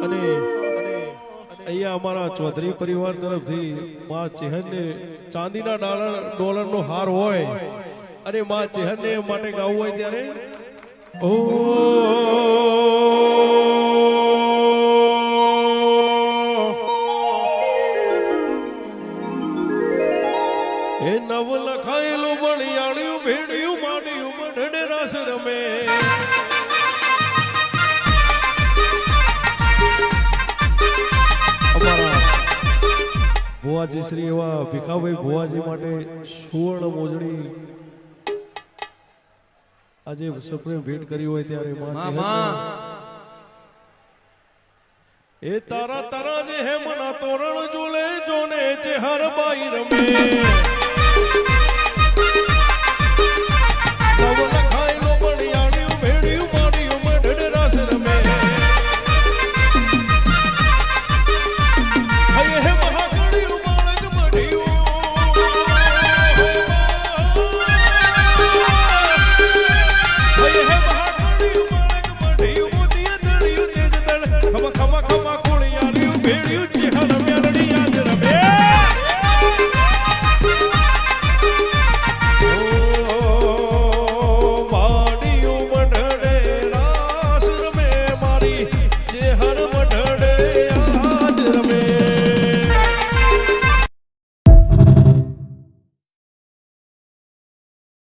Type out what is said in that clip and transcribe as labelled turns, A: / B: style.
A: અને અહીંયા અમારા ચૌધરી પરિવાર તરફથી માં ચેહનને ચાંદીના ડોલરનો હાર હોય અને માં ચેહનને માટે ગાવું હોય ત્યારે ઓ એ નવ લખાયેલું બળિયાળ્યું ભેડ્યું માંડ્યું મઢડે રાસ રમે ભુવાજી શ્રી એવા ભીખાભાઈ ભુવાજી માટે સુવર્ણ મોજડી આજે સપ્રેમ ભેટ કરી હોય ત્યારે એ તારા તારા જે હે મના તોરણ જોલે જોને ચેહર બાઈ રમે